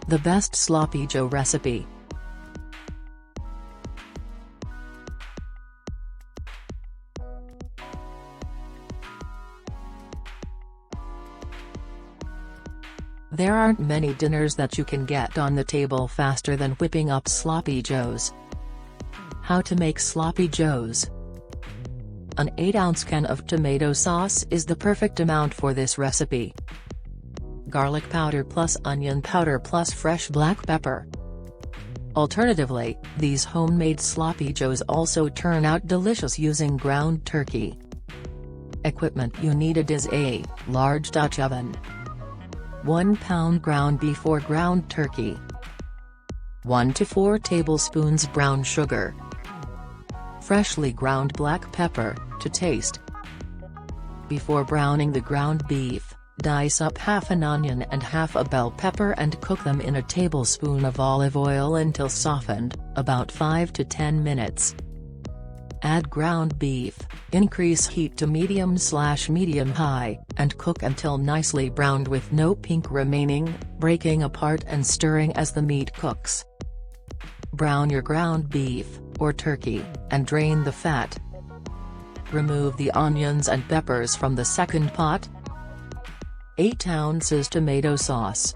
The best sloppy joe recipe. There aren't many dinners that you can get on the table faster than whipping up sloppy joes. How to make sloppy joes. An 8-ounce can of tomato sauce is the perfect amount for this recipe. Garlic powder plus onion powder plus fresh black pepper. Alternatively, these homemade sloppy joes also turn out delicious using ground turkey. Equipment you needed is a large Dutch oven, 1 pound ground beef or ground turkey, 1 to 4 tablespoons brown sugar, freshly ground black pepper, to taste. Before browning the ground beef, dice up half an onion and half a bell pepper and cook them in a tablespoon of olive oil until softened, about 5 to 10 minutes. Add ground beef, increase heat to medium/medium-high, and cook until nicely browned with no pink remaining, breaking apart and stirring as the meat cooks. Brown your ground beef, or turkey, and drain the fat. Remove the onions and peppers from the second pot. 8 ounces tomato sauce.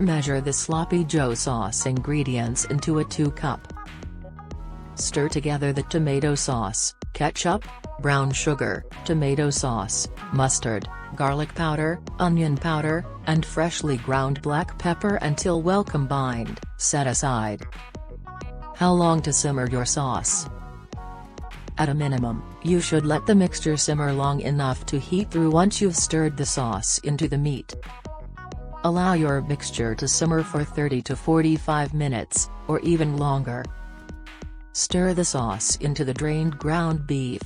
Measure the sloppy joe sauce ingredients into a 2-cup. Stir together the tomato sauce, ketchup, brown sugar, tomato sauce, mustard, garlic powder, onion powder, and freshly ground black pepper until well combined. Set aside. How long to simmer your sauce? At a minimum, you should let the mixture simmer long enough to heat through once you've stirred the sauce into the meat. Allow your mixture to simmer for 30 to 45 minutes, or even longer. Stir the sauce into the drained ground beef.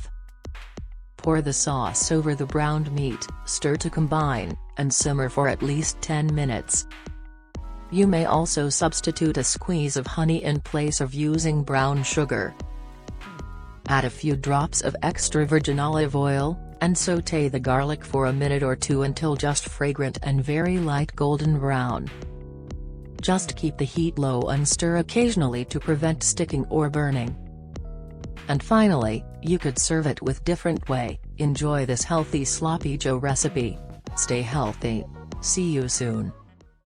Pour the sauce over the browned meat, stir to combine, and simmer for at least 10 minutes. You may also substitute a squeeze of honey in place of using brown sugar. Add a few drops of extra virgin olive oil, and sauté the garlic for a minute or two until just fragrant and very light golden brown. Just keep the heat low and stir occasionally to prevent sticking or burning. And finally, you could serve it with different way. Enjoy this healthy sloppy joe recipe. Stay healthy. See you soon.